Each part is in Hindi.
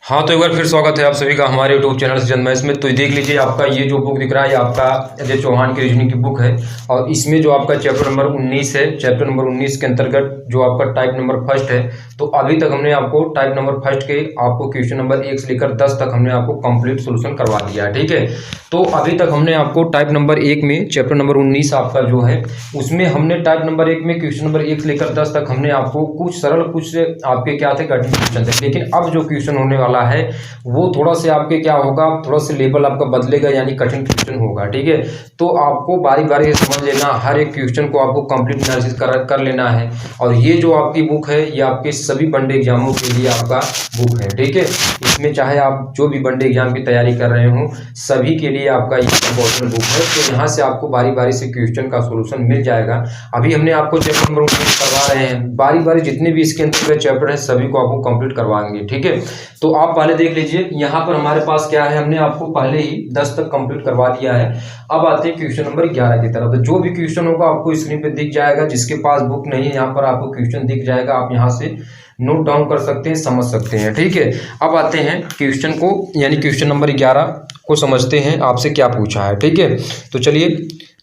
हाँ, तो एक बार फिर स्वागत है आप सभी का हमारे यूट्यूब चैनल से जन्मैस में। तो देख लीजिए, आपका ये जो बुक दिख रहा है, ये आपका अजय चौहान की रीजनिंग की बुक है और इसमें जो आपका चैप्टर नंबर 19 है, चैप्टर नंबर 19 के अंतर्गत जो आपका टाइप नंबर फर्स्ट है, तो अभी तक हमने आपको टाइप नंबर फर्स्ट के आपको क्वेश्चन नंबर 1 से लेकर 10 तक हमने आपको कंप्लीट सोल्यूशन करवा दिया है। ठीक है, तो अभी तक हमने आपको टाइप नंबर 1 में चैप्टर नंबर 19 आपका जो है, उसमें हमने टाइप नंबर 1 में क्वेश्चन नंबर 1 से लेकर 10 तक हमने आपको कुछ सरल कुछ आपके क्या थे कठिन क्वेश्चन थे। लेकिन अब जो क्वेश्चन होने वाला है वो थोड़ा से आपके क्या होगा, थोड़ा सा लेवल आपका बदलेगा, यानी कठिन क्वेश्चन होगा। ठीक है, तो आपको बारी बारी से समझ लेना, हर एक क्वेश्चन को आपको कंप्लीट एनालिसिस कर लेना है। और ये जो आपकी बुक है, ये आपके सभी वनडे एग्जामों के लिए आपका बुक है। ठीक है, इसमें चाहे आप जो भी वनडे एग्जाम की तैयारी कर रहे हो, सभी के लिए आपका ये इम्पोर्टेंट बुक है। तो यहाँ से आपको बारी बारी से क्वेश्चन का सोल्यूशन मिल जाएगा। अभी हमने आपको चैप्टर नंबर 19 करवा रहे हैं, बारी बारी जितने भी इसके अंतर्गत चैप्टर है सभी को आपको कंप्लीट करवाएंगे। ठीक है, तो आप पहले देख लीजिए, यहाँ पर हमारे पास क्या है, हमने आपको पहले ही 10 तक कंप्लीट करवा दिया है। अब आते हैं क्वेश्चन नंबर 11 की तरफ। तो जो भी क्वेश्चन होगा आपको स्क्रीन पे दिख जाएगा। जिसके पास बुक नहीं है, यहाँ पर आपको क्वेश्चन दिख जाएगा, आप यहाँ से नोट डाउन कर सकते हैं, समझ सकते हैं। ठीक है, अब आते हैं क्वेश्चन को, यानी क्वेश्चन नंबर 11 को समझते हैं आपसे क्या पूछा है। ठीक है, तो चलिए,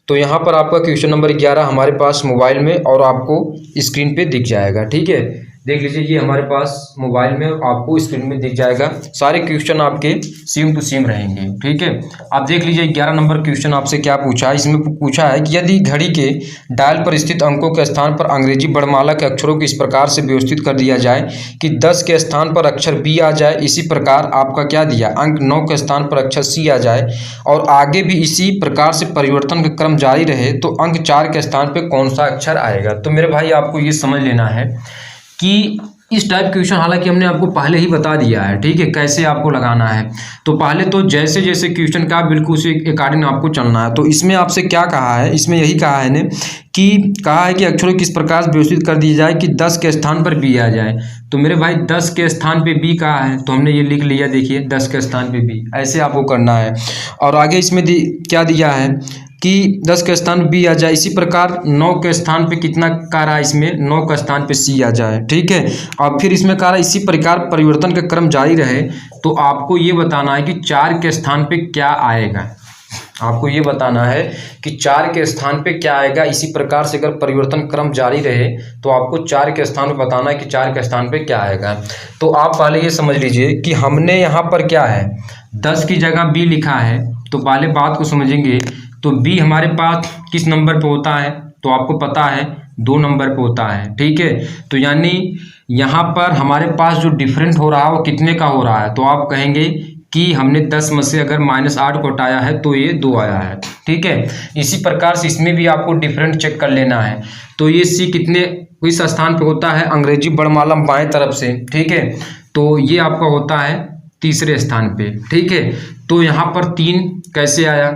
तो यहाँ पर आपका क्वेश्चन नंबर 11 हमारे पास मोबाइल में और आपको स्क्रीन पे दिख जाएगा। ठीक है, देख लीजिए, ये हमारे पास मोबाइल में आपको स्क्रीन में दिख जाएगा। सारे क्वेश्चन आपके सेम टू सेम रहेंगे। ठीक है, आप देख लीजिए 11 नंबर क्वेश्चन आपसे क्या पूछा है। इसमें पूछा है कि यदि घड़ी के डायल पर स्थित अंकों के स्थान पर अंग्रेजी वर्णमाला के अक्षरों को इस प्रकार से व्यवस्थित कर दिया जाए कि 10 के स्थान पर अक्षर बी आ जाए, इसी प्रकार आपका क्या दिया, अंक 9 के स्थान पर अक्षर सी आ जाए और आगे भी इसी प्रकार से परिवर्तन का क्रम जारी रहे, तो अंक 4 के स्थान पर कौन सा अक्षर आएगा। तो मेरे भाई आपको ये समझ लेना है कि इस टाइप क्वेश्चन हालांकि हमने आपको पहले ही बता दिया है। ठीक है, कैसे आपको लगाना है। तो पहले तो जैसे जैसे क्वेश्चन का बिल्कुल उसी अकॉर्डिंग आपको चलना है। तो इसमें आपसे क्या कहा है, इसमें यही कहा है ने कि कहा है कि अक्षरों किस प्रकार से व्यवस्थित कर दिया जाए कि 10 के स्थान पर बी आ जाए। तो मेरे भाई 10 के स्थान पे बी कहा है, तो हमने ये लिख लिया। देखिए 10 के स्थान पे बी, ऐसे आपको करना है। और आगे इसमें क्या दिया है कि 10 के स्थान पर बी आ जाए, इसी प्रकार 9 के स्थान पे कितना कह रहा है, इसमें 9 के स्थान पे सी आ जाए। ठीक है, और फिर इसमें कह रहा है इसी प्रकार परिवर्तन का क्रम जारी रहे। तो आपको ये बताना है कि 4 के स्थान पे क्या आएगा। आपको ये बताना है कि 4 के स्थान पे क्या आएगा। इसी प्रकार से अगर परिवर्तन क्रम जारी रहे तो आपको 4 के स्थान पे बताना है कि 4 के स्थान पे क्या आएगा। तो आप पहले ये समझ लीजिए कि हमने यहाँ पर क्या है, 10 की जगह बी लिखा है। तो पहले बात को समझेंगे, तो बी हमारे पास किस नंबर पे होता है, तो आपको पता है 2 नंबर पे होता है। ठीक है, तो यानी यहाँ पर हमारे पास जो डिफरेंट हो रहा है वो कितने का हो रहा है, तो आप कहेंगे कि हमने 10 में से अगर -8 को हटाया है तो ये 2 आया है। ठीक है, इसी प्रकार से इसमें भी आपको डिफरेंट चेक कर लेना है। तो ये सी कितने किस स्थान पे होता है, अंग्रेजी वर्णमाला बाएं तरफ से। ठीक है, तो ये आपका होता है तीसरे स्थान पे। ठीक है, तो यहाँ पर 3 कैसे आया,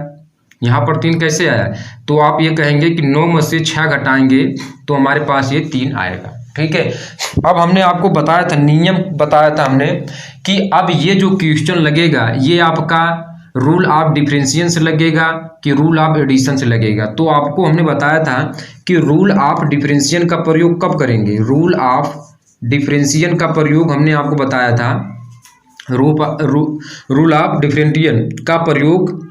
यहाँ पर 3 कैसे आया, तो आप ये कहेंगे कि 9 में से 6 घटाएंगे तो हमारे पास ये 3 आएगा। ठीक है, अब हमने आपको बताया था, नियम बताया था हमने कि अब ये जो क्वेश्चन लगेगा ये आपका रूल ऑफ डिफरेंशिएशन से लगेगा कि रूल ऑफ एडिशन से लगेगा। तो आपको हमने बताया था कि रूल ऑफ डिफरेंशिएशन का प्रयोग कब करेंगे, रूल ऑफ डिफरेंशिएशन का प्रयोग हमने आपको बताया था, रूल ऑफ डिफरेंशिएशन का प्रयोग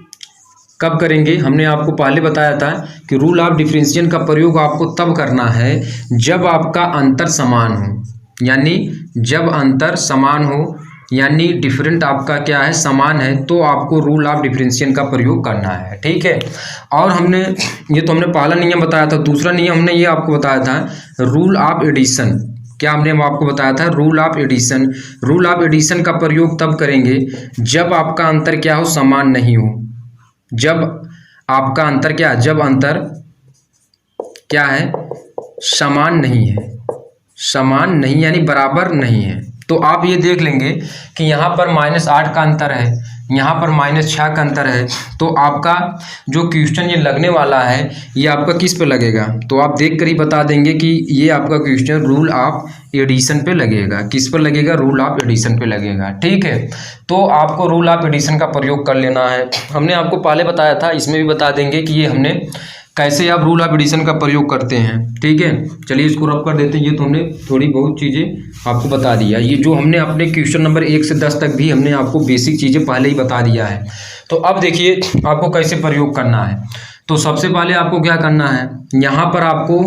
कब करेंगे, हमने आपको पहले बताया था कि रूल ऑफ डिफरेंशिएशन का प्रयोग आपको तब करना है जब आपका अंतर समान हो, यानी जब अंतर समान हो, यानी डिफरेंट आपका क्या है, समान है, तो आपको रूल ऑफ डिफरेंशिएशन का प्रयोग करना है। ठीक है, और हमने ये तो हमने पहला नियम बताया था। दूसरा नियम हमने ये आपको बताया था रूल ऑफ एडिशन। क्या हमने आपको बताया था, rule of addition. Rule of addition का प्रयोग तब करेंगे जब आपका अंतर क्या हो, समान नहीं हो। जब आपका अंतर क्या है, जब अंतर क्या है, समान नहीं है, समान नहीं यानी बराबर नहीं है। तो आप ये देख लेंगे कि यहाँ पर -8 का अंतर है, यहाँ पर -6 का अंतर है। तो आपका जो क्वेश्चन ये लगने वाला है ये आपका किस पे लगेगा, तो आप देख कर ही बता देंगे कि ये आपका क्वेश्चन रूल ऑफ एडिशन पे लगेगा। किस पर लगेगा, रूल ऑफ एडिशन पे लगेगा। ठीक है, तो आपको रूल ऑफ एडिशन का प्रयोग कर लेना है। हमने आपको पहले बताया था, इसमें भी बता देंगे कि ये हमने कैसे आप रूल ऑफ एडिशन का प्रयोग करते हैं। ठीक है, चलिए इसको रब कर देते हैं। ये तो हमने थोड़ी बहुत चीज़ें आपको बता दिया। ये जो हमने अपने क्वेश्चन नंबर 1 से 10 तक भी हमने आपको बेसिक चीज़ें पहले ही बता दिया है। तो अब देखिए आपको कैसे प्रयोग करना है। तो सबसे पहले आपको क्या करना है, यहाँ पर आपको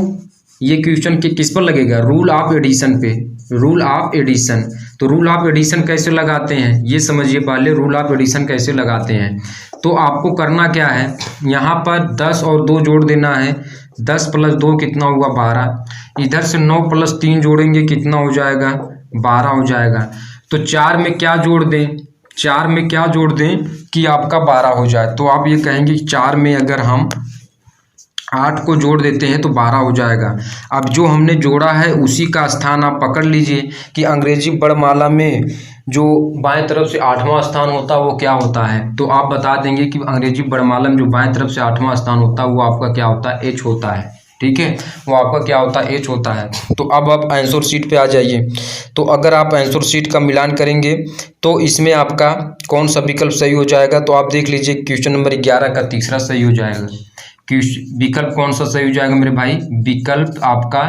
ये क्वेश्चन किस पर लगेगा, रूल ऑफ एडिशन पे, रूल ऑफ एडिशन। तो रूल ऑफ एडिशन कैसे लगाते हैं ये समझिए पहले, रूल ऑफ एडिशन कैसे लगाते हैं। तो आपको करना क्या है, यहाँ पर 10 और 2 जोड़ देना है। 10 + 2 कितना हुआ 12। इधर से 9 + 3 जोड़ेंगे कितना हो जाएगा 12 हो जाएगा। तो 4 में क्या जोड़ दें, 4 में क्या जोड़ दें कि आपका 12 हो जाए। तो आप ये कहेंगे कि 4 में अगर हम 8 को जोड़ देते हैं तो 12 हो जाएगा। अब जो हमने जोड़ा है उसी का स्थान आप पकड़ लीजिए कि अंग्रेजी वर्णमाला में जो बाएं तरफ से 8वां स्थान होता है वो क्या होता है। तो आप बता देंगे कि अंग्रेजी वर्णमाला में जो बाएं तरफ से 8वां स्थान होता है वो आपका क्या होता है, एच होता है। ठीक है, वो आपका क्या होता है, एच होता है। तो अब आप आंसर शीट पे आ जाइए। तो अगर आप आंसर शीट का मिलान करेंगे तो इसमें आपका कौन सा विकल्प सही हो जाएगा। तो आप देख लीजिए क्वेश्चन नंबर 11 का तीसरा सही हो जाएगा। विकल्प कौन सा सही हो जाएगा मेरे भाई, विकल्प आपका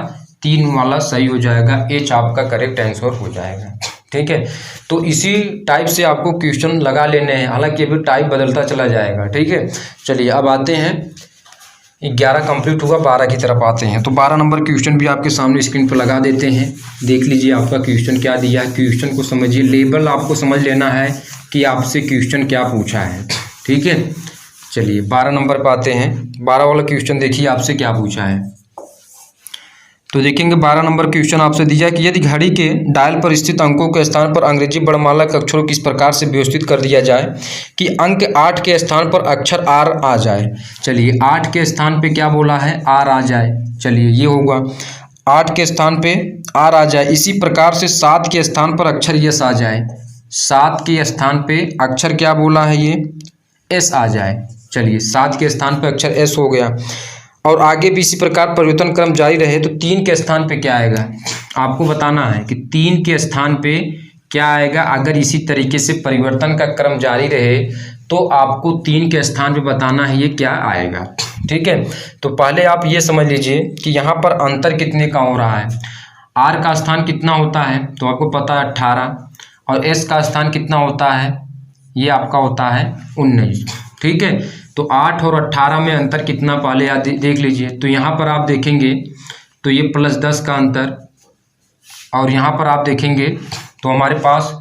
3 वाला सही हो जाएगा, एच आपका करेक्ट आंसर हो जाएगा। ठीक है, तो इसी टाइप से आपको क्वेश्चन लगा लेने हैं, हालांकि अभी टाइप बदलता चला जाएगा। ठीक है, चलिए अब आते हैं 11 कंप्लीट हुआ, 12 की तरफ आते हैं। तो 12 नंबर क्वेश्चन भी आपके सामने स्क्रीन पर लगा देते हैं। देख लीजिए आपका क्वेश्चन क्या दिया है, क्वेश्चन को समझिए। लेवल आपको समझ लेना है कि आपसे क्वेश्चन क्या पूछा है। ठीक है, चलिए 12 नंबर पर आते हैं। 12 वाला क्वेश्चन देखिए आपसे क्या पूछा है। तो देखेंगे 12 नंबर क्वेश्चन आपसे दिया है कि यदि घड़ी के डायल पर स्थित अंकों के स्थान पर अंग्रेजी वर्णमाला के अक्षरों को इस प्रकार से व्यवस्थित कर दिया जाए कि अंक 8 के स्थान पर अक्षर आर आ जाए। चलिए 8 के स्थान पे क्या बोला है, आर आ जाए। चलिए ये होगा 8 के स्थान पे आर आ जाए। इसी प्रकार से 7 के स्थान पर अक्षर यस आ जाए। 7 के स्थान पे अक्षर क्या बोला है, ये एस आ जाए। चलिए 7 के स्थान पे अक्षर एस हो गया। और आगे भी इसी प्रकार परिवर्तन क्रम जारी रहे तो 3 के स्थान पे क्या आएगा, आपको बताना है कि 3 के स्थान पे क्या आएगा। अगर इसी तरीके से परिवर्तन का क्रम जारी रहे तो आपको 3 के स्थान पे बताना है ये क्या आएगा। ठीक है, तो पहले आप ये समझ लीजिए कि यहाँ पर अंतर कितने का हो रहा है। आर का स्थान कितना होता है तो आपको पता है 18, और एस का स्थान कितना होता है, ये आपका होता है 19। ठीक है, तो 8 और 18 में अंतर कितना पहले आप देख लीजिए। तो यहाँ पर आप देखेंगे तो ये +10 का अंतर, और यहाँ पर आप देखेंगे तो हमारे पास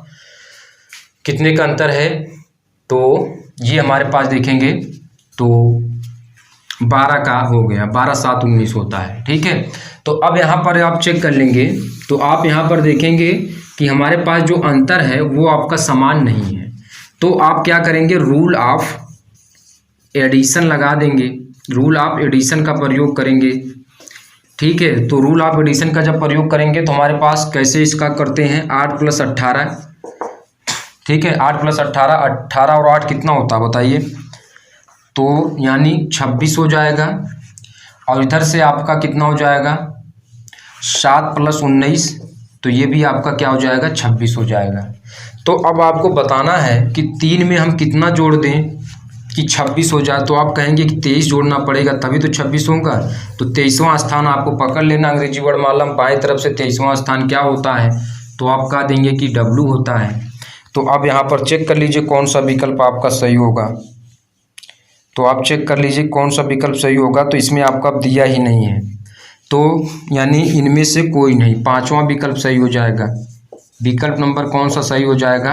कितने का अंतर है, तो ये हमारे पास देखेंगे तो 12 का हो गया, 12 7 19 होता है। ठीक है, तो अब यहाँ पर आप चेक कर लेंगे तो आप यहाँ पर देखेंगे कि हमारे पास जो अंतर है वो आपका समान नहीं है। तो आप क्या करेंगे, रूल ऑफ एडिशन लगा देंगे, रूल ऑफ एडिशन का प्रयोग करेंगे। ठीक है, तो रूल ऑफ एडिशन का जब प्रयोग करेंगे तो हमारे पास कैसे इसका करते हैं, 8 + 18। ठीक है, 8 + 18, 18 और 8 कितना होता है बताइए, तो यानी 26 हो जाएगा। और इधर से आपका कितना हो जाएगा, 7 + 19, तो ये भी आपका क्या हो जाएगा, 26 हो जाएगा। तो अब आपको बताना है कि 3 में हम कितना जोड़ दें कि 26 हो जाए। तो आप कहेंगे कि 23 जोड़ना पड़ेगा तभी तो 26 होगा। तो 23वां स्थान आपको पकड़ लेना, अंग्रेजी वर्णमाला में बाएं तरफ से 23वां स्थान क्या होता है, तो आप कह देंगे कि W होता है। तो अब यहाँ पर चेक कर लीजिए कौन सा विकल्प आपका सही होगा। तो आप चेक कर लीजिए कौन सा विकल्प सही होगा। तो इसमें आपका दिया ही नहीं है, तो यानी इनमें से कोई नहीं, 5वां विकल्प सही हो जाएगा। विकल्प नंबर कौन सा सही हो जाएगा,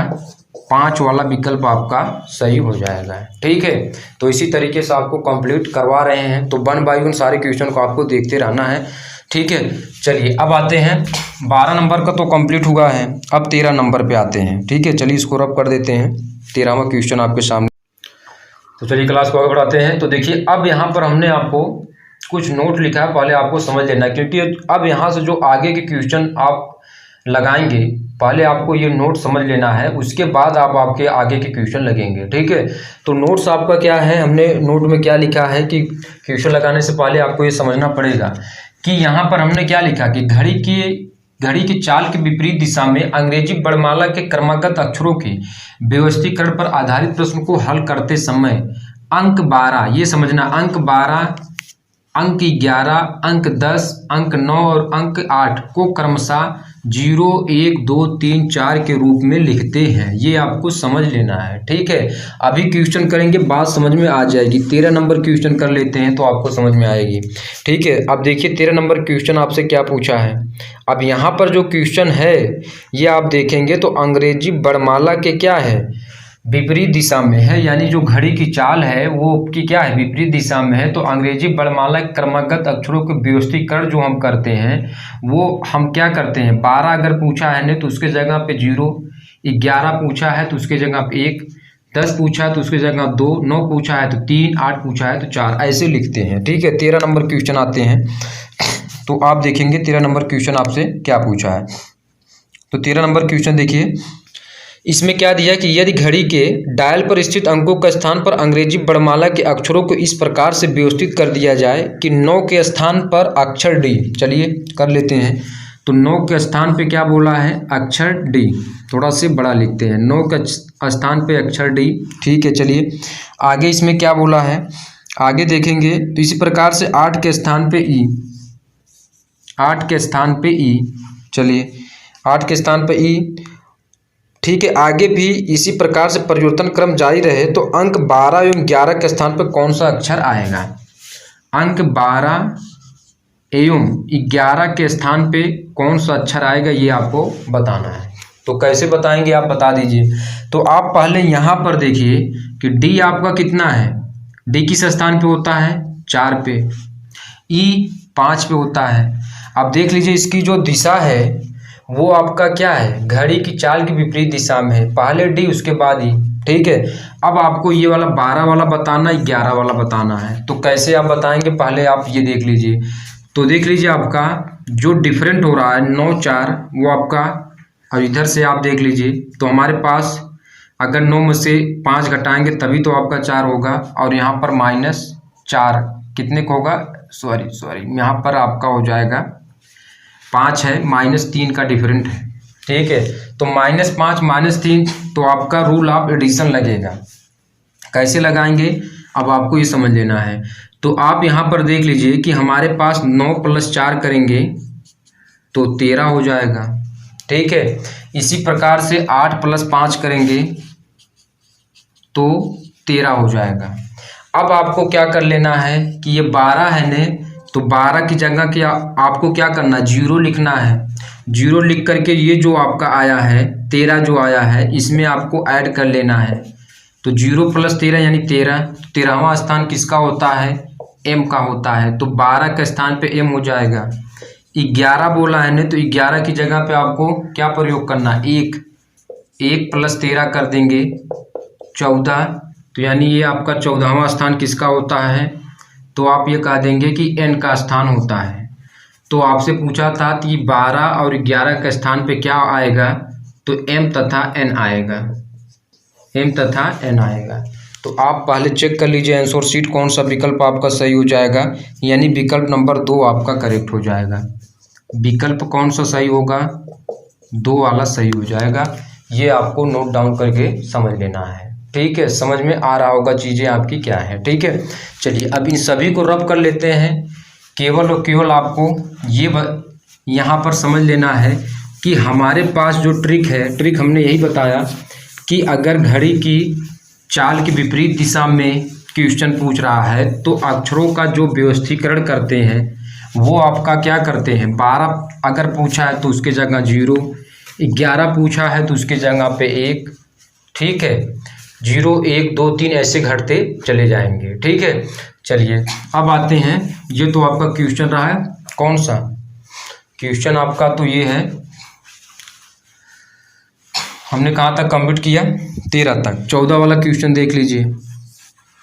5 वाला विकल्प आपका सही हो जाएगा। ठीक है, तो इसी तरीके से आपको कंप्लीट करवा रहे हैं। तो 1 बाय 1 सारे क्वेश्चन को आपको देखते रहना है। ठीक है, चलिए अब आते हैं 12 नंबर का तो कंप्लीट हुआ है, अब 13 नंबर पे आते हैं। ठीक है, चलिए इसको रब कर देते हैं। 13वां क्वेश्चन आपके सामने। तो चलिए क्लास को आगे बढ़ाते हैं। तो देखिए अब यहाँ पर हमने आपको कुछ नोट लिखा है, पहले आपको समझ लेना है, क्योंकि अब यहाँ से जो आगे के क्वेश्चन आप लगाएंगे पहले आपको ये नोट समझ लेना है, उसके बाद आप आपके आगे के क्वेश्चन लगेंगे। ठीक है, तो नोट्स आपका क्या है, हमने नोट में क्या लिखा है कि क्वेश्चन लगाने से पहले आपको ये समझना पड़ेगा कि यहाँ पर हमने क्या लिखा कि घड़ी की चाल के विपरीत दिशा में अंग्रेजी वर्णमाला के क्रमागत अक्षरों के व्यवस्थीकरण पर आधारित प्रश्न को हल करते समय अंक 12, ये समझना अंक 12 अंक 11, अंक 10, अंक 9 और अंक 8 को क्रमशः 0, 1, 2, 3, 4 के रूप में लिखते हैं। ये आपको समझ लेना है, ठीक है। अभी क्वेश्चन करेंगे, बात समझ में आ जाएगी। 13 नंबर क्वेश्चन कर लेते हैं तो आपको समझ में आएगी, ठीक है। अब देखिए 13 नंबर क्वेश्चन आपसे क्या पूछा है। अब यहाँ पर जो क्वेश्चन है ये आप देखेंगे तो अंग्रेजी वर्णमाला के क्या है, विपरीत दिशा में है, यानी जो घड़ी की चाल है वो की क्या है, विपरीत दिशा में है। तो अंग्रेजी वर्णमाला क्रमागत अक्षरों के व्यवस्थीकरण जो हम करते हैं वो हम क्या करते हैं, 12 अगर पूछा है ने तो उसके जगह पे 0, 11 पूछा है तो उसके जगह पे 1, 10 पूछा है तो उसके जगह 2, 9 पूछा है तो 3, 8 पूछा है तो 4, ऐसे लिखते हैं, ठीक है। 13 नंबर क्वेश्चन आते हैं तो आप देखेंगे 13 नंबर क्वेश्चन आपसे क्या पूछा है। तो 13 नंबर क्वेश्चन देखिए, इसमें क्या दिया कि यदि घड़ी के डायल पर स्थित अंकों का स्थान पर अंग्रेजी वर्णमाला के अक्षरों को इस प्रकार से व्यवस्थित कर दिया जाए कि 9 के स्थान पर अक्षर डी, चलिए कर लेते हैं। तो 9 के स्थान पे क्या बोला है, अक्षर डी, थोड़ा से बड़ा लिखते हैं, 9 के स्थान पे अक्षर डी, ठीक है। चलिए आगे इसमें क्या बोला है, आगे देखेंगे तो इसी प्रकार से 8 के स्थान पे ई, 8 के स्थान पे ई, चलिए 8 के स्थान पे ई, ठीक है। आगे भी इसी प्रकार से परिवर्तन क्रम जारी रहे तो अंक 12 एवं 11 के स्थान पर कौन सा अक्षर आएगा, अंक 12 एवं 11 के स्थान पे कौन सा अक्षर आएगा ये आपको बताना है। तो कैसे बताएंगे आप बता दीजिए। तो आप पहले यहाँ पर देखिए कि डी आपका कितना है, डी किस स्थान पे होता है, 4 पे, ई 5 पे होता है। अब देख लीजिए इसकी जो दिशा है वो आपका क्या है, घड़ी की चाल की विपरीत दिशा में है, पहले डी उसके बाद ई, ठीक है। अब आपको ये वाला 12 वाला बताना है, 11 वाला बताना है। तो कैसे आप बताएंगे, पहले आप ये देख लीजिए। तो देख लीजिए आपका जो डिफरेंट हो रहा है 9, 4 वो आपका, अब इधर से आप देख लीजिए तो हमारे पास अगर 9 में से 5 घटाएंगे तभी तो आपका 4 होगा, और यहाँ पर -4 कितने को होगा, सॉरी यहाँ पर आपका हो जाएगा 5 है, -3 का डिफरेंट है, ठीक है। तो -5 -3 तो आपका रूल ऑफ एडिशन लगेगा। कैसे लगाएंगे अब आपको ये समझ लेना है। तो आप यहाँ पर देख लीजिए कि हमारे पास 9 + 4 करेंगे तो 13 हो जाएगा, ठीक है। इसी प्रकार से 8 + 5 करेंगे तो 13 हो जाएगा। अब आपको क्या कर लेना है कि ये 12 है ने, तो 12 की जगह क्या आपको क्या करना है, 0 लिखना है। 0 लिख करके ये जो आपका आया है 13 जो आया है इसमें आपको ऐड कर लेना है। तो 0 + 13 यानी 13, 13वां स्थान किसका होता है, एम का होता है। तो 12 के स्थान पे एम हो जाएगा। 11 बोला है ने, तो 11 की जगह पे आपको क्या प्रयोग करना है, 1 + 13 कर देंगे 14, तो यानी ये आपका 14वां स्थान किसका होता है, तो आप ये कह देंगे कि एन का स्थान होता है। तो आपसे पूछा था कि 12 और 11 के स्थान पे क्या आएगा, तो एम तथा एन आएगा, एम तथा एन आएगा। तो आप पहले चेक कर लीजिए आंसर शीट कौन सा विकल्प आपका सही हो जाएगा, यानी विकल्प नंबर 2 आपका करेक्ट हो जाएगा। विकल्प कौन सा सही होगा, 2 वाला सही हो जाएगा। ये आपको नोट डाउन करके समझ लेना है, ठीक है। समझ में आ रहा होगा चीज़ें आपकी क्या है, ठीक है। चलिए अब इन सभी को रब कर लेते हैं। केवल और केवल आपको ये यहाँ पर समझ लेना है कि हमारे पास जो ट्रिक है, ट्रिक हमने यही बताया कि अगर घड़ी की चाल की विपरीत दिशा में क्वेश्चन पूछ रहा है तो अक्षरों का जो व्यवस्थीकरण करते हैं वो आपका क्या करते हैं, 12 अगर पूछा है तो उसके जगह 0, 11 पूछा है तो उसके जगह पे 1, ठीक है। 0, 1, 2, 3 ऐसे घटते चले जाएंगे, ठीक है। चलिए अब आते हैं, ये तो आपका क्वेश्चन रहा है, कौन सा क्वेश्चन आपका, तो ये है हमने कहाँ तक कंप्लीट किया, 13 तक। 14 वाला क्वेश्चन देख लीजिए,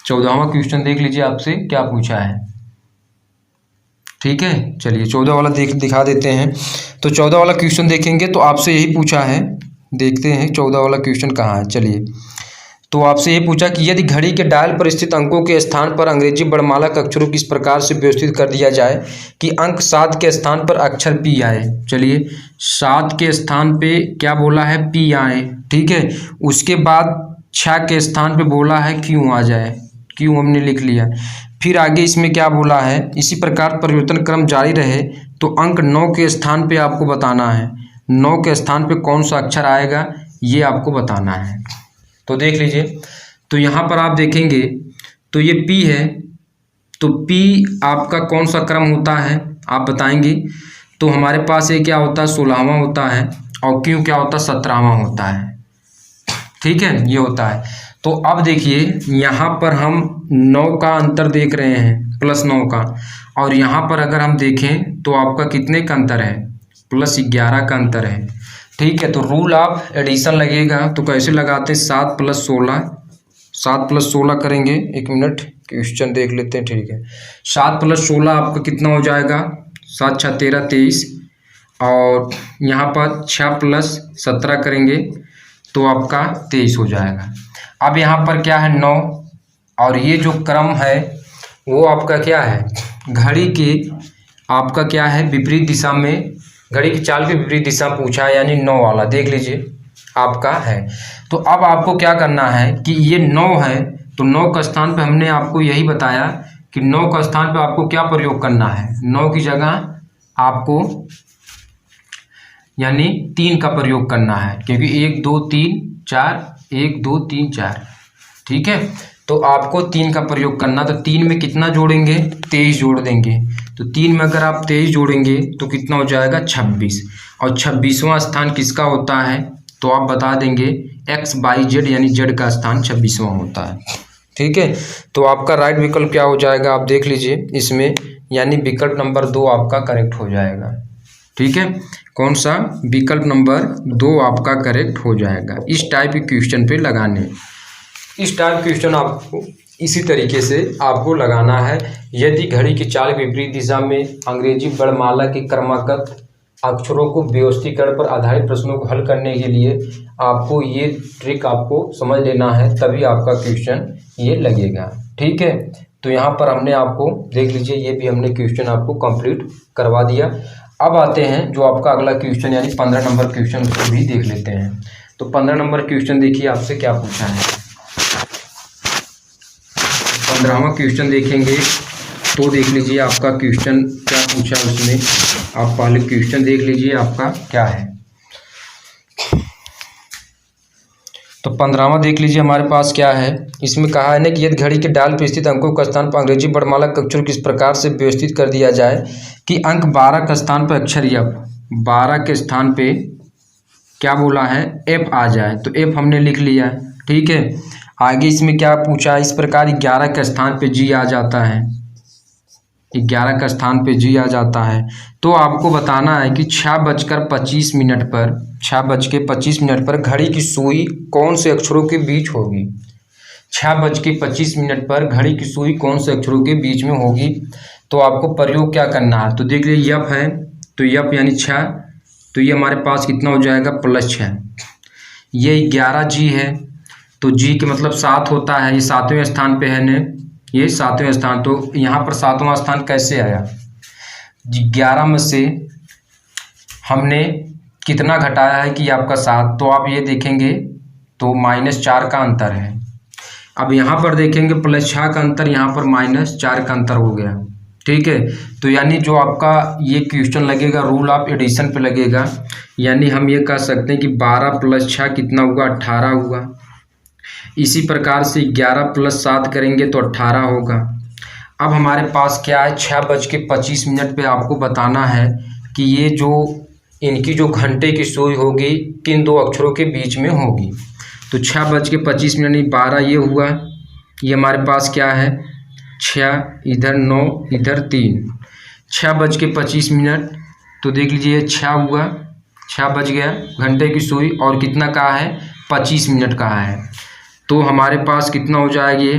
14वां क्वेश्चन देख लीजिए आपसे क्या पूछा है, ठीक है। चलिए 14 वाला दिखा देते हैं। तो 14 वाला क्वेश्चन देखेंगे तो आपसे यही पूछा है, देखते हैं 14 वाला क्वेश्चन कहाँ है। चलिए तो आपसे ये पूछा कि यदि घड़ी के डायल पर स्थित अंकों के स्थान पर अंग्रेजी वर्णमाला के अक्षरों को इस प्रकार से व्यवस्थित कर दिया जाए कि अंक 7 के स्थान पर अक्षर पी आए। चलिए 7 के स्थान पे क्या बोला है, पी आए, ठीक है। उसके बाद 6 के स्थान पे बोला है क्यू आ जाए, Q हमने लिख लिया। फिर आगे इसमें क्या बोला है, इसी प्रकार परिवर्तन क्रम जारी रहे तो अंक 9 के स्थान पे आपको बताना है, 9 के स्थान पे कौन सा अक्षर आएगा ये आपको बताना है। तो देख लीजिए, तो यहाँ पर आप देखेंगे तो ये P है, तो P आपका कौन सा क्रम होता है आप बताएंगे। तो हमारे पास ये क्या होता है 16वां होता है, और Q क्या होता है 17वां होता है। ठीक है, ये होता है। तो अब देखिए यहाँ पर हम 9 का अंतर देख रहे हैं, +9 का, और यहाँ पर अगर हम देखें तो आपका कितने का अंतर है, +11 का अंतर है। ठीक है, तो रूल आप एडिशन लगेगा तो कैसे लगाते हैं, 7 + 16, 7 + 16 करेंगे। एक मिनट क्वेश्चन देख लेते हैं। ठीक है, 7 + 16 आपका कितना हो जाएगा, 7 × 6 = 13, 23, और यहाँ पर 6 + 17 करेंगे तो आपका 23 हो जाएगा। अब यहाँ पर क्या है 9, और ये जो क्रम है वो आपका क्या है, घड़ी के आपका क्या है विपरीत दिशा में, घड़ी की चाल की विपरीत दिशा पूछा है, यानी 9 वाला देख लीजिए आपका है। तो अब आपको क्या करना है कि ये 9 है, तो 9 का स्थान पे हमने आपको यही बताया कि 9 का स्थान पे आपको क्या प्रयोग करना है, 9 की जगह आपको यानी 3 का प्रयोग करना है, क्योंकि 1 2 3 4, 1 2 3 4। ठीक है, तो आपको 3 का प्रयोग करना, तो 3 में कितना जोड़ेंगे, 23 जोड़ देंगे। तो 3 में अगर आप 23 जोड़ेंगे तो कितना हो जाएगा 26, और 26वां स्थान किसका होता है तो आप बता देंगे x y z, यानी z का स्थान 26वां होता है। ठीक है, तो आपका राइट विकल्प क्या हो जाएगा आप देख लीजिए इसमें, यानी विकल्प नंबर 2 आपका करेक्ट हो जाएगा। ठीक है, कौन सा, विकल्प नंबर 2 आपका करेक्ट हो जाएगा। इस टाइप के क्वेश्चन पे लगाने, इस टाइप क्वेश्चन आपको इसी तरीके से आपको लगाना है। यदि घड़ी की चाल विपरीत दिशा में अंग्रेजी वर्णमाला के क्रमागत अक्षरों को व्यवस्थीकरण पर आधारित प्रश्नों को हल करने के लिए आपको ये ट्रिक आपको समझ लेना है, तभी आपका क्वेश्चन ये लगेगा। ठीक है, तो यहाँ पर हमने आपको देख लीजिए, ये भी हमने क्वेश्चन आपको कंप्लीट करवा दिया। अब आते हैं जो आपका अगला क्वेश्चन यानी 15 नंबर क्वेश्चन, उसको भी देख लेते हैं। तो 15 नंबर क्वेश्चन देखिए आपसे क्या पूछा है। 15वां क्वेश्चन देखेंगे तो देख लीजिए आपका क्वेश्चन क्या पूछा है उसमें, आप पहले क्वेश्चन देख लीजिए आपका क्या है। तो 15वां देख लीजिए हमारे पास क्या है, इसमें कहा है ना कि यदि घड़ी के डायल पर स्थित अंकों का स्थान पर अंग्रेजी वर्णमाला के अक्षर किस प्रकार से व्यवस्थित कर दिया जाए कि अंक 12 का स्थान पर अक्षर F, 12 के स्थान पे क्या बोला है F आ जाए, तो F हमने लिख लिया। ठीक है, आगे इसमें क्या पूछा है, इस प्रकार 11 के स्थान पे G आ जाता है, 11 का स्थान पे G आ जाता है। तो आपको बताना है कि 6:25 पर 6:25 पर घड़ी की सुई कौन से अक्षरों के बीच होगी, 6:25 पर घड़ी की सुई कौन से अक्षरों के बीच में होगी। तो आपको प्रयोग क्या करना है, तो देख लीजिए F है, तो F यानी 6, तो ये हमारे पास कितना हो जाएगा +6। ये 11G है, तो G के मतलब 7 होता है, ये 7वें स्थान पे है ने, ये 7वें स्थान। तो यहाँ पर 7वां स्थान कैसे आया, 11 में से हमने कितना घटाया है कि आपका 7, तो आप ये देखेंगे तो -4 का अंतर है। अब यहाँ पर देखेंगे +6 का अंतर, यहाँ पर -4 का अंतर हो गया। ठीक है, तो यानी जो आपका ये क्वेश्चन लगेगा रूल ऑफ एडिशन पे लगेगा, यानी हम ये कह सकते हैं कि 12 + 6 कितना हुआ 18 हुआ। इसी प्रकार से 11 + 7 करेंगे तो 18 होगा। अब हमारे पास क्या है 6:25 पे आपको बताना है कि ये जो इनकी जो घंटे की सुई होगी किन दो अक्षरों के बीच में होगी। तो 6:25 यानी 12 ये हुआ, ये हमारे पास क्या है 6, इधर 9, इधर 3, 6:25। तो देख लीजिए 6 हुआ, 6 बज गया घंटे की सुई, और कितना कहा है 25 मिनट कहा है। तो हमारे पास कितना हो जाएगी,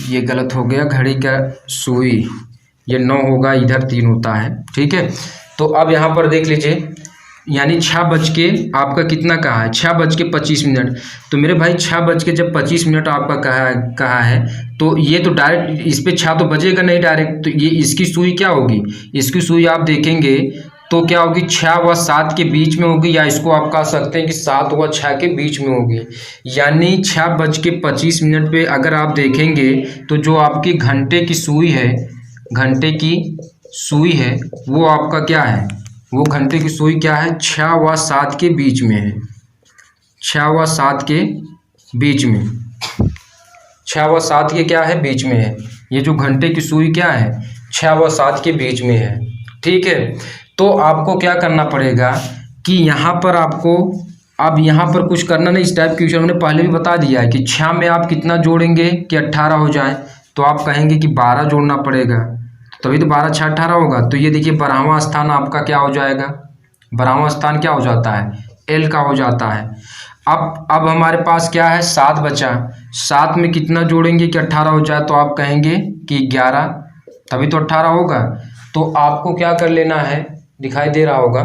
ये गलत हो गया, घड़ी का सुई ये 9 होगा, इधर 3 होता है। ठीक है, तो अब यहाँ पर देख लीजिए यानी 6 बज के आपका कितना कहा है 6:25। तो मेरे भाई 6:25 आपका कहा है, तो ये तो डायरेक्ट इस पर 6 तो बजेगा नहीं डायरेक्ट, तो ये इसकी सुई क्या होगी, इसकी सुई आप देखेंगे तो क्या होगी, 6 व 7 के बीच में होगी, या इसको आप कह सकते हैं कि 7 व 6 के बीच में होगी। यानी 6:25 पे अगर आप देखेंगे तो जो आपकी घंटे की सुई है, घंटे की सुई है वो आपका क्या है, वो घंटे की सुई क्या है, 6 व 7 के बीच में है, 6 व 7 के बीच में, 6 व 7 के क्या है, बीच में है। ये जो घंटे की सुई क्या है, 6 व 7 के बीच में है। ठीक है, तो आपको क्या करना पड़ेगा कि यहाँ पर आपको अब यहाँ पर कुछ करना नहीं, इस टाइप क्वेश्चन हमने पहले भी बता दिया है कि 6 में आप कितना जोड़ेंगे कि 18 हो जाए, तो आप कहेंगे कि 12 जोड़ना पड़ेगा, तभी तो 12 6 18 होगा। तो ये देखिए 12वां स्थान आपका क्या हो जाएगा, 12वां स्थान क्या हो जाता है, एल का हो जाता है। अब हमारे पास क्या है, 7 बचा, 7 में कितना जोड़ेंगे कि 18 हो जाए, तो आप कहेंगे कि 11, तभी तो 18 होगा। तो आपको क्या कर लेना है, दिखाई दे रहा होगा,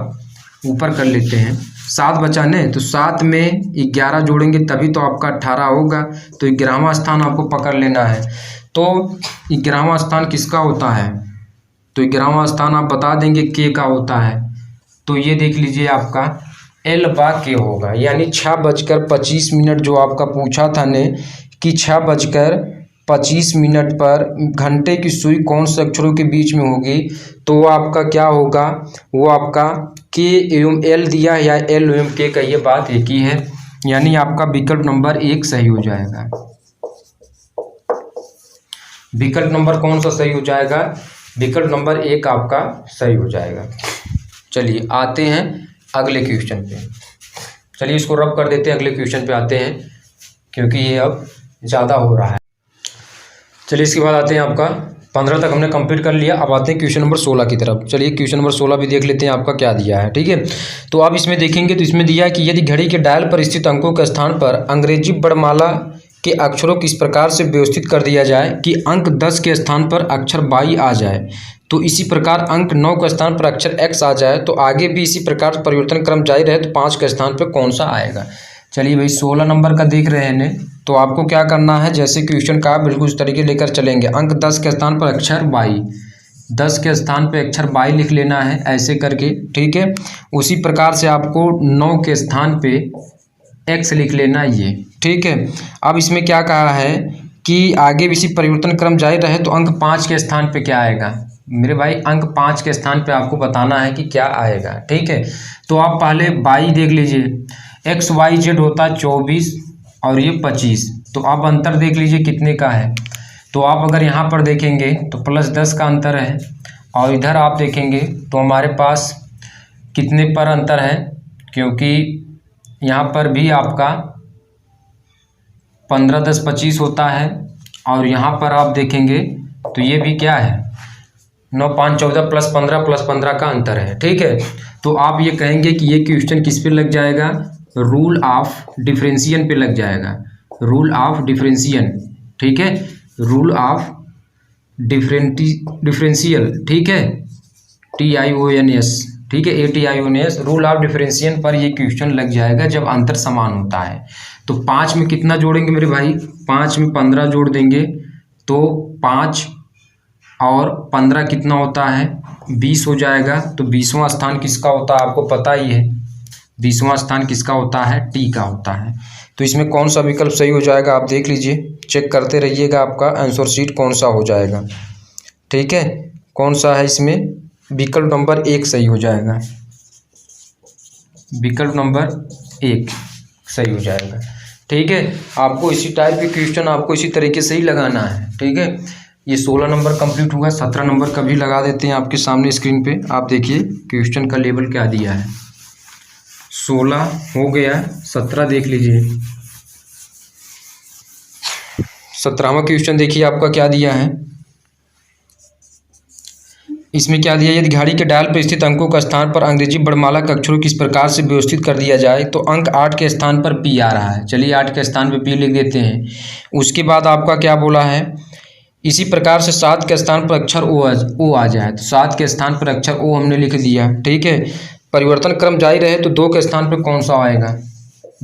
ऊपर कर लेते हैं, 7 बचा ने, तो 7 में 11 जोड़ेंगे तभी तो आपका 18 होगा। तो 11वां स्थान आपको पकड़ लेना है। तो 11वां स्थान किसका होता है, तो 11वां स्थान आप बता देंगे के का होता है। तो ये देख लीजिए आपका एल बा के होगा, यानी 6:25 जो आपका पूछा था ने कि 6:25 पर घंटे की सुई कौन से अक्षरों के बीच में होगी, तो वो आपका क्या होगा, वो आपका के एवं एल दिया या एल एवं के का, ये बात एक ही है। यानी आपका विकल्प नंबर 1 सही हो जाएगा। विकल्प नंबर कौन सा सही हो जाएगा, विकल्प नंबर 1 आपका सही हो जाएगा। चलिए आते हैं अगले क्वेश्चन पे, चलिए इसको रब कर देते हैं, अगले क्वेश्चन पे आते हैं क्योंकि ये अब ज़्यादा हो रहा है। चलिए इसके बाद आते हैं आपका 15 तक हमने कंप्लीट कर लिया। अब आते हैं क्वेश्चन नंबर 16 की तरफ। चलिए क्वेश्चन नंबर 16 भी देख लेते हैं आपका क्या दिया है। ठीक है, तो आप इसमें देखेंगे तो इसमें दिया है कि यदि घड़ी के डायल पर स्थित अंकों के स्थान पर अंग्रेजी वर्णमाला के अक्षरों को इस प्रकार से व्यवस्थित कर दिया जाए कि अंक 10 के स्थान पर अक्षर 22 आ जाए, तो इसी प्रकार अंक 9 के स्थान पर अक्षर x आ जाए, तो आगे भी इसी प्रकार परिवर्तन क्रम जारी रहे तो 5 के स्थान पर कौन सा आएगा। चलिए भाई 16 नंबर का देख रहे हैं, तो आपको क्या करना है, जैसे क्वेश्चन का बिल्कुल उस तरीके लेकर चलेंगे। अंक 10 के स्थान पर अक्षर 22, 10 के स्थान पर अक्षर 22 लिख लेना है ऐसे करके। ठीक है, उसी प्रकार से आपको 9 के स्थान पे x लिख लेना ये। ठीक है, अब इसमें क्या कहा है कि आगे भी इसी परिवर्तन क्रम जारी रहे तो अंक 5 के स्थान पे क्या आएगा मेरे भाई, अंक 5 के स्थान पे आपको बताना है कि क्या आएगा। ठीक है, तो आप पहले 22 देख लीजिए, XYZ होता है 24 और ये 25, तो आप अंतर देख लीजिए कितने का है। तो आप अगर यहाँ पर देखेंगे तो +10 का अंतर है, और इधर आप देखेंगे तो हमारे पास कितने पर अंतर है, क्योंकि यहाँ पर भी आपका 15 10 25 होता है, और यहाँ पर आप देखेंगे तो ये भी क्या है 9 5 14 +15 का अंतर है। ठीक है, तो आप ये कहेंगे कि ये क्वेश्चन किस पे लग जाएगा, रूल ऑफ डिफरेंशियल पे लग जाएगा, रूल ऑफ डिफरेंशियल। ठीक है, रूल ऑफ डिफरेंशियल। ठीक है, TIONS, ठीक है, ATIONS, रूल ऑफ डिफरेंशियल पर ये क्वेश्चन लग जाएगा जब अंतर समान होता है। तो 5 में कितना जोड़ेंगे मेरे भाई, 5 में 15 जोड़ देंगे तो 5 और 15 कितना होता है, 20 हो जाएगा। तो 20वां स्थान किसका होता है आपको पता ही है, 20वां स्थान किसका होता है, टी का होता है। तो इसमें कौन सा विकल्प सही हो जाएगा आप देख लीजिए, चेक करते रहिएगा आपका आंसर शीट कौन सा हो जाएगा। ठीक है, कौन सा है इसमें, विकल्प नंबर 1 सही हो जाएगा, विकल्प नंबर 1 सही हो जाएगा। ठीक है, आपको इसी टाइप के क्वेश्चन आपको इसी तरीके से ही लगाना है। ठीक है, ये 16 नंबर कंप्लीट हुआ, 17 नंबर का भी लगा देते हैं आपके सामने स्क्रीन पे। आप देखिए क्वेश्चन का लेवल क्या दिया है, 16 हो गया, 17 देख लीजिए। 17वां क्वेश्चन देखिए आपका क्या दिया है, इसमें क्या दिया, यदि घड़ी के डायल पर स्थित अंकों का स्थान पर अंग्रेजी वर्णमाला के अक्षरों को इस प्रकार से व्यवस्थित कर दिया जाए तो अंक 8 के स्थान पर P आ रहा है। चलिए 8 के स्थान पर P लिख देते हैं। उसके बाद आपका क्या बोला है, इसी प्रकार से 7 के स्थान पर अक्षर O आ जाए, तो 7 के स्थान पर अक्षर O हमने लिख दिया। ठीक है, परिवर्तन क्रम जारी रहे तो 2 के स्थान पर कौन सा आएगा,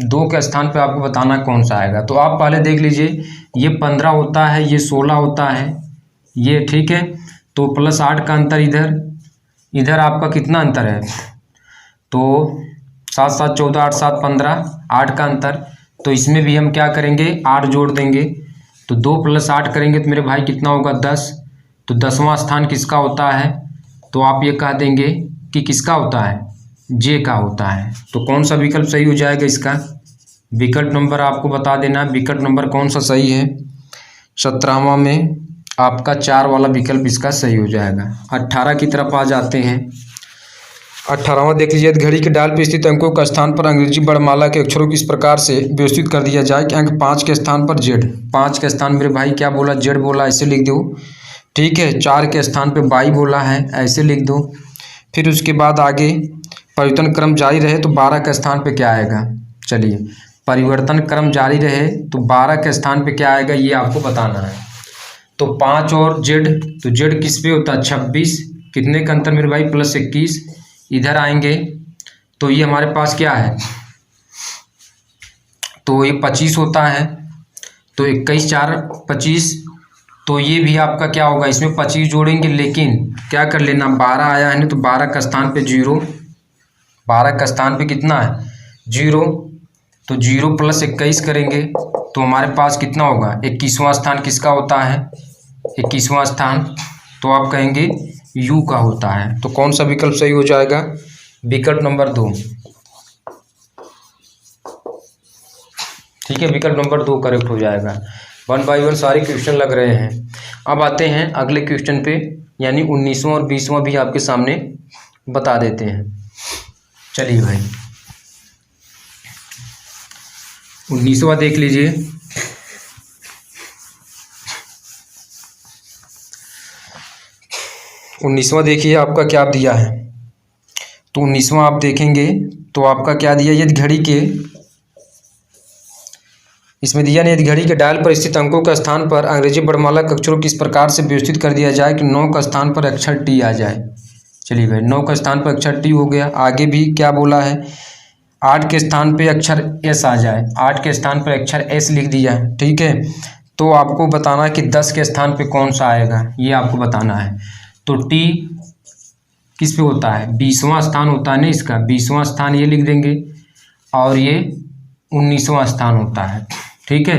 2 के स्थान पर आपको बताना कौन सा आएगा। तो आप पहले देख लीजिए, ये 15 होता है, ये 16 होता है ये। ठीक है, तो +8 का अंतर इधर, इधर आपका कितना अंतर है, तो 7 7 14 8 7 15, 8 का अंतर। तो इसमें भी हम क्या करेंगे, 8 जोड़ देंगे, तो 2 + 8 करेंगे तो मेरे भाई कितना होगा, 10। तो 10वां स्थान किसका होता है, तो आप ये कह देंगे कि किसका होता है, जे का होता है। तो कौन सा विकल्प सही हो जाएगा इसका, विकल्प नंबर आपको बता देना, विकल्प नंबर कौन सा सही है, 17वां में आपका 4 वाला विकल्प इसका सही हो जाएगा। 18 की तरफ आ जाते हैं। 18वां देख लीजिए, घड़ी के डायल पर स्थित अंकों का स्थान पर अंग्रेजी वर्णमाला के अक्षरों को इस प्रकार से व्यवस्थित कर दिया जाए कि अंक 5 के स्थान पर जेड, 5 के स्थान मेरे भाई क्या बोला, जेड बोला, ऐसे लिख दो, ठीक है। 4 के स्थान पे वाई बोला है, ऐसे लिख दो। फिर उसके बाद आगे परिवर्तन क्रम जारी रहे तो 12 के स्थान पे क्या आएगा, चलिए परिवर्तन क्रम जारी रहे तो 12 के स्थान पे क्या आएगा ये आपको बताना है। तो 5 और जेड, तो जेड किस पे होता है, 26, कितने का अंतर मेरे भाई, +21। इधर आएंगे तो ये हमारे पास क्या है, तो ये 25 होता है, तो 21 4 25, तो ये भी आपका क्या होगा, इसमें 25 जोड़ेंगे, लेकिन क्या कर लेना, 12 आया है ना, तो 12 का स्थान पे 0, 12 का स्थान पे कितना है, 0, तो 0 + 21 करेंगे तो हमारे पास कितना होगा, 21वां स्थान किसका होता है, 21वां स्थान, तो आप कहेंगे यू का होता है। तो कौन सा विकल्प सही हो जाएगा, विकल्प नंबर 2, ठीक है, विकल्प नंबर 2 करेक्ट हो जाएगा। 1 बाय 1 सारे क्वेश्चन लग रहे हैं। अब आते हैं अगले क्वेश्चन पे, यानी 19वां और 20वां भी आपके सामने बता देते हैं। चलिए भाई 19वां देख लीजिए। उन्नीसवां देखिए आपका क्या दिया है, तो 19वां आप देखेंगे तो आपका क्या दिया, यदि घड़ी के, इसमें दिया नहीं, यदि घड़ी के डायल पर स्थित अंकों का स्थान पर अंग्रेजी वर्णमाला के अक्षरों को इस प्रकार से व्यवस्थित कर दिया जाए कि 9 का स्थान पर अक्षर टी आ जाए। चलिए भाई 9 का स्थान पर अक्षर टी हो गया। आगे भी क्या बोला है, 8 के स्थान पे अक्षर एस आ जाए, 8 के स्थान पर अक्षर एस लिख दिया, ठीक है। तो आपको बताना है कि 10 के स्थान पे कौन सा आएगा, ये आपको बताना है। तो टी किस पे होता है, 20वां स्थान होता है ना इसका, 20वां स्थान ये लिख देंगे, और ये 19वां स्थान होता है, ठीक है।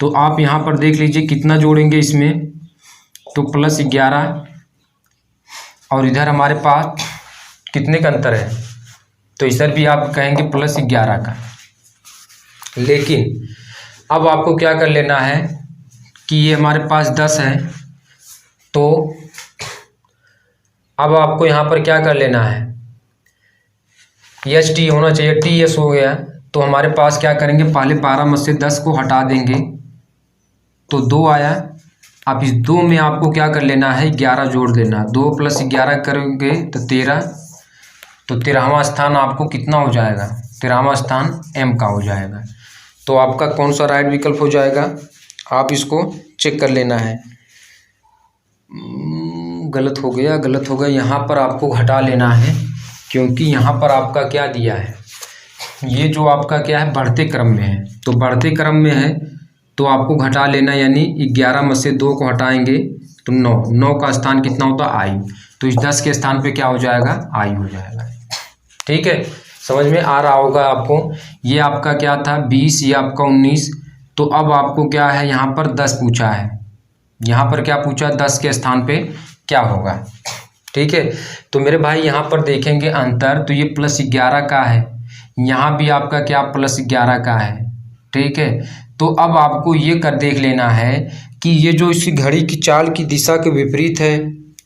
तो आप यहाँ पर देख लीजिए कितना जोड़ेंगे इसमें, तो +11, और इधर हमारे पास कितने का अंतर है, तो इधर भी आप कहेंगे +11 का। लेकिन अब आपको क्या कर लेना है कि ये हमारे पास 10 है, तो अब आपको यहाँ पर क्या कर लेना है, एच टी होना चाहिए, टी एस हो गया, तो हमारे पास क्या करेंगे, पहले 12 में से 10 को हटा देंगे तो 2 आया। अब इस 2 में आपको क्या कर लेना है, 11 जोड़ देना, 2 + 11 करेंगे तो 13, तो 13वां स्थान आपको कितना हो जाएगा, 13वां स्थान एम का हो जाएगा। तो आपका कौन सा राइट विकल्प हो जाएगा, आप इसको चेक कर लेना है। गलत हो गया, गलत हो गया, यहाँ पर आपको घटा लेना है, क्योंकि यहाँ पर आपका क्या दिया है, ये जो आपका क्या है बढ़ते क्रम में है, तो बढ़ते क्रम में है तो आपको घटा लेना, यानी 11 में से 2 को हटाएंगे तो 9, 9 का स्थान कितना होता है, आई, तो इस 10 के स्थान पे क्या हो जाएगा, आई हो जाएगा, ठीक है। समझ में आ रहा होगा आपको। ये आपका क्या था 20, ये आपका 19, तो अब आपको क्या है, यहाँ पर 10 पूछा है, यहाँ पर क्या पूछा, 10 के स्थान पे क्या होगा, ठीक है। तो मेरे भाई यहाँ पर देखेंगे अंतर, तो ये +11 का है, यहाँ भी आपका क्या +11 का है, ठीक है। तो अब आपको ये कर देख लेना है कि ये जो इसी घड़ी की चाल की दिशा के विपरीत है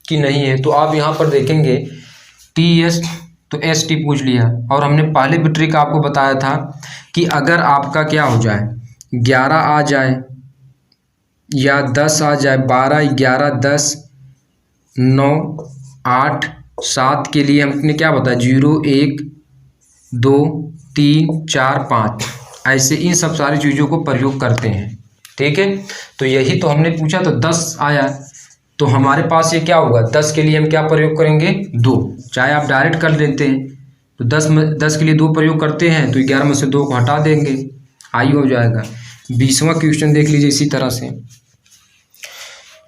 कि नहीं है। तो आप यहाँ पर देखेंगे टी एस, तो एस टी पूछ लिया, और हमने पहले भी ट्रिक आपको बताया था कि अगर आपका क्या हो जाए, 11 आ जाए या 10 आ जाए, 12 11 10 9 8 7 के लिए हमने क्या बताया, 0 1 2 3 4 5, ऐसे इन सब सारी चीज़ों को प्रयोग करते हैं, ठीक है। तो यही तो हमने पूछा, तो 10 आया, तो हमारे पास ये क्या होगा, 10 के लिए हम क्या प्रयोग करेंगे, 2, चाहे आप डायरेक्ट कर लेते हैं, तो 10 के लिए 2 प्रयोग करते हैं, तो 11 में से 2 को हटा देंगे, आई हो जाएगा। 20वां क्वेश्चन देख लीजिए इसी तरह से।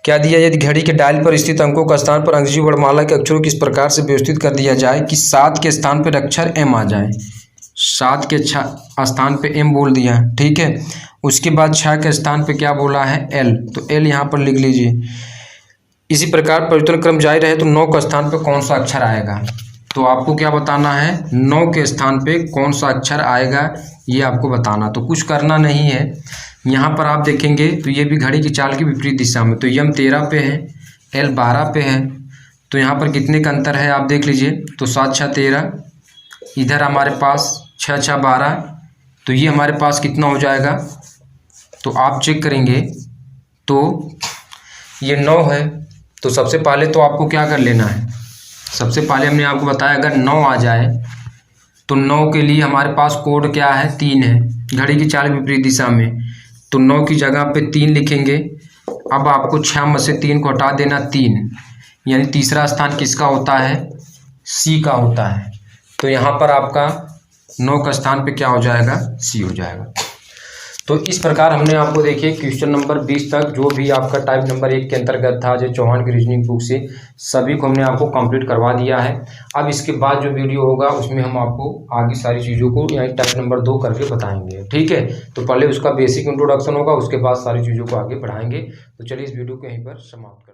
क्या दिया, यदि घड़ी के डायल पर स्थित अंकों का स्थान पर अंग्रेजी वर्णमाला के अक्षरों को इस प्रकार से व्यवस्थित कर दिया जाए कि 7 के स्थान पर अक्षर एम आ जाए। 7 के स्थान पे एम बोल दिया, ठीक है। उसके बाद 6 के स्थान पे क्या बोला है, एल, तो एल यहाँ पर लिख लीजिए। इसी प्रकार परिवर्तन क्रम जारी रहे तो 9 के स्थान पे कौन सा अक्षर आएगा, तो आपको क्या बताना है, 9 के स्थान पे कौन सा अक्षर आएगा ये आपको बताना। तो कुछ करना नहीं है, यहाँ पर आप देखेंगे तो ये भी घड़ी की चाल की विपरीत दिशा में, तो यम 13 पे है, एल 12 पे है, तो यहाँ पर कितने का अंतर है आप देख लीजिए। तो 7 6 13, इधर हमारे पास 6 6 12, तो ये हमारे पास कितना हो जाएगा, तो आप चेक करेंगे तो ये 9 है। तो सबसे पहले तो आपको क्या कर लेना है, सबसे पहले हमने आपको बताया अगर 9 आ जाए तो 9 के लिए हमारे पास कोड क्या है, 3 है, घड़ी की चाल विपरीत दिशा में, तो 9 की जगह पे 3 लिखेंगे। अब आपको 6 में से 3 को हटा देना, 3, यानी तीसरा स्थान किसका होता है, सी का होता है। तो यहाँ पर आपका 9 का स्थान पे क्या हो जाएगा, सी हो जाएगा। तो इस प्रकार हमने आपको देखिए क्वेश्चन नंबर 20 तक जो भी आपका टाइप नंबर 1 के अंतर्गत था अजय चौहान की रीजनिंग बुक से सभी को हमने आपको कंप्लीट करवा दिया है। अब इसके बाद जो वीडियो होगा उसमें हम आपको आगे सारी चीज़ों को यहाँ टाइप नंबर 2 करके बताएंगे, ठीक है। तो पहले उसका बेसिक इंट्रोडक्शन होगा, उसके बाद सारी चीज़ों को आगे बढ़ाएंगे। तो चलिए इस वीडियो को यहीं पर समाप्त करते हैं।